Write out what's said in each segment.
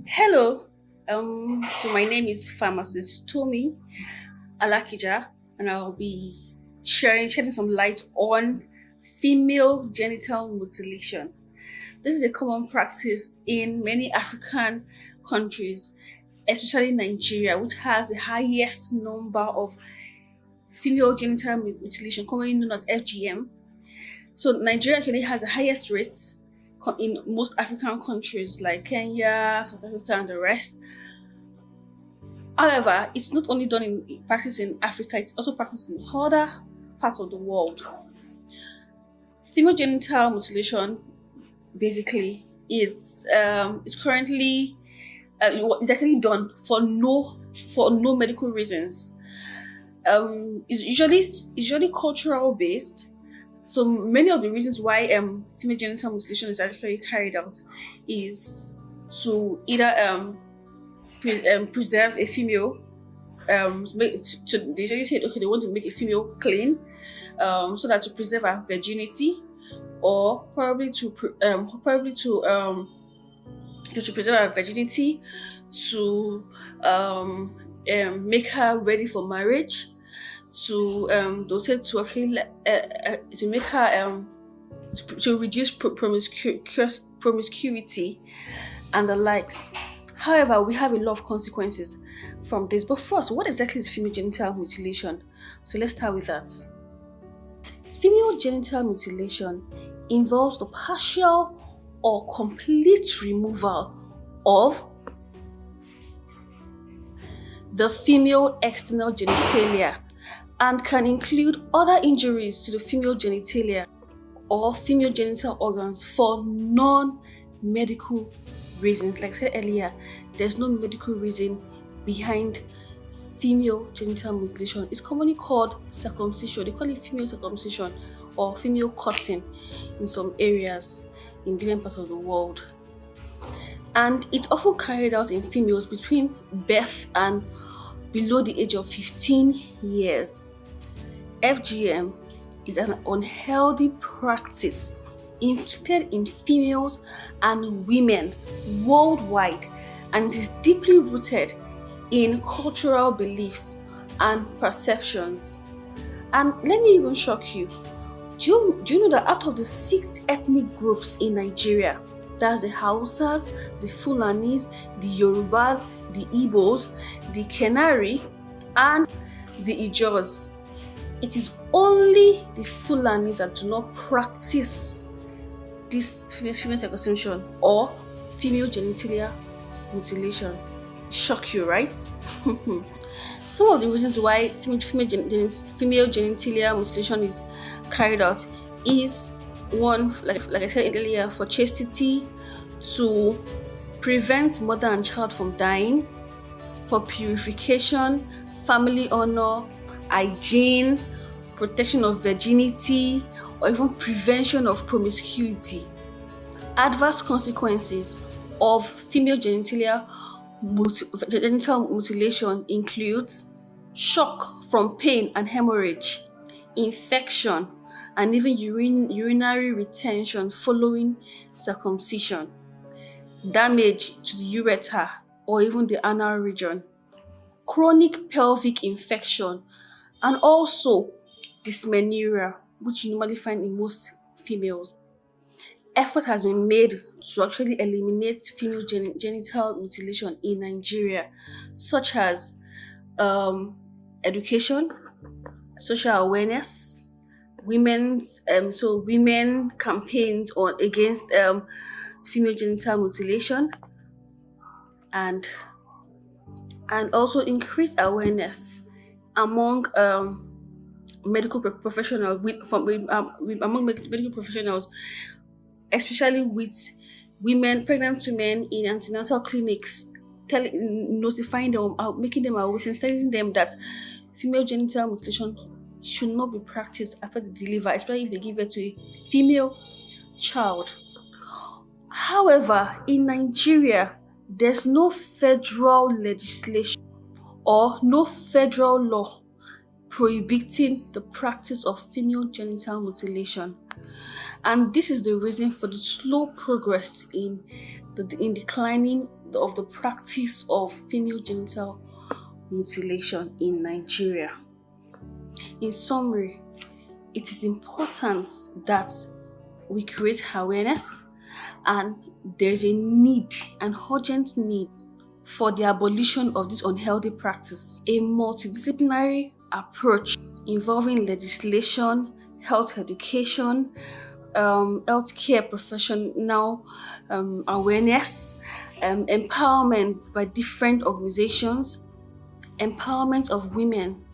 Hello, so my name is Pharmacist Tommy Alakija, and I'll be shedding some light on female genital mutilation. This is a common practice in many African countries, especially Nigeria, which has the highest number of female genital mutilation, commonly known as FGM. So Nigeria actually has the highest rates in most African countries like Kenya, South Africa, and the rest. However, it's not only done in practice in Africa, it's also practiced in other parts of the world. Female genital mutilation, basically, it's currently it's actually done for no medical reasons. It's usually cultural based. So many of the reasons why female genital mutilation is actually carried out is to either preserve a female, they usually say, okay, they want to make a female clean, so that to preserve her virginity, or to preserve her virginity, to make her ready for marriage, they'll say to make her to reduce promiscuity and the likes. However, we have a lot of consequences from this. But first, what exactly is female genital mutilation? So let's start with that. Female genital mutilation involves the partial or complete removal of the female external genitalia and can include other injuries to the female genitalia or female genital organs for non-medical reasons. Like I said earlier, there's no medical reason behind female genital mutilation. It's commonly called circumcision. They call it female circumcision or female cutting in some areas in different parts of the world. And it's often carried out in females between birth and below the age of 15 years. FGM is an unhealthy practice inflicted in females and women worldwide, and it is deeply rooted in cultural beliefs and perceptions. And let me even shock you. Do you know that out of the 6 ethnic groups in Nigeria, that's the Hausas, the Fulanis, the Yorubas, the Igbos, the Kenari, and the Ijos, it is only the Fulanis that do not practice this female circumcision or female genitalia mutilation. Shock you, right? Some of the reasons why female genitalia mutilation is carried out is one, like I said earlier, for chastity, to prevent mother and child from dying, for purification, family honor, hygiene, protection of virginity, or even prevention of promiscuity. Adverse consequences of female genital mutilation includes shock from pain and hemorrhage, infection, and even urinary retention following circumcision, damage to the ureter or even the anal region, chronic pelvic infection, and also dysmenorrhea, which you normally find in most females. Effort has been made to actually eliminate female genital mutilation in Nigeria, such as education, social awareness, women campaigns on against female genital mutilation, and also increased awareness among medical professionals, especially with pregnant women in antenatal clinics, notifying them, making them aware, sensitizing them that female genital mutilation should not be practiced after they deliver, especially if they give birth to a female child. However, in Nigeria, there's no federal legislation or no federal law prohibiting the practice of female genital mutilation. And this is the reason for the slow progress in declining of the practice of female genital mutilation in Nigeria. In summary, it is important that we create awareness, and there's a need, an urgent need, for the abolition of this unhealthy practice. A multidisciplinary approach involving legislation, health education, healthcare professional awareness, empowerment by different organizations, empowerment of women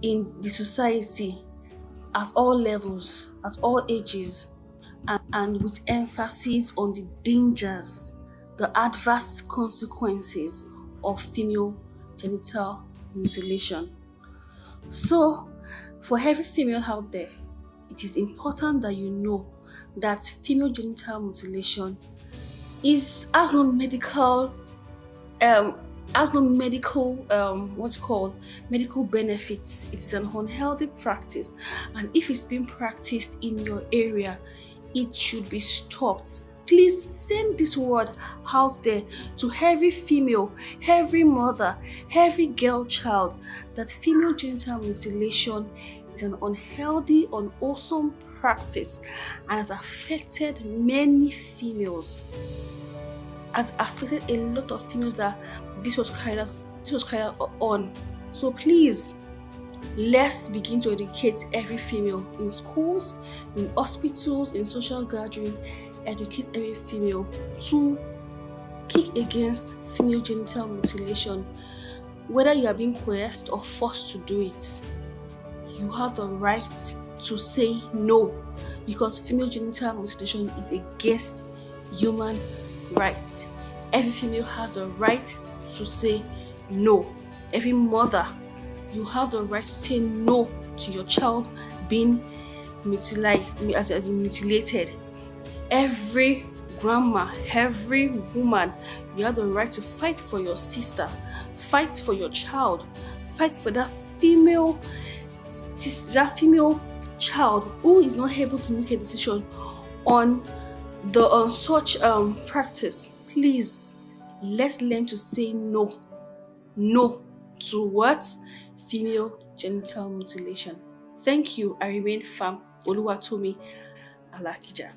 in the society at all levels, at all ages, and with emphasis on the dangers, the adverse consequences of female genital mutilation. So, for every female out there, it is important that you know that female genital mutilation has no medical medical benefits. It's an unhealthy practice, and if it's being practiced in your area, it should be stopped. Please send this word out there to every female, every mother, every girl child, that female genital mutilation is an unhealthy, unwholesome practice and has affected many females. Has affected a lot of females that this was carried out on. So please, let's begin to educate every female in schools, in hospitals, in social gathering. Educate every female to kick against female genital mutilation. Whether you are being coerced or forced to do it, you have the right to say no, because female genital mutilation is against human rights. Every female has the right to say no. Every mother, you have the right to say no to your child being mutilated. Every grandma, every woman, you have the right to fight for your sister, fight for your child, fight for that female child who is not able to make a decision on such practice. Please, let's learn to say no to what? Female genital mutilation. Thank you. I remain firm. Oluwatomi Alakija.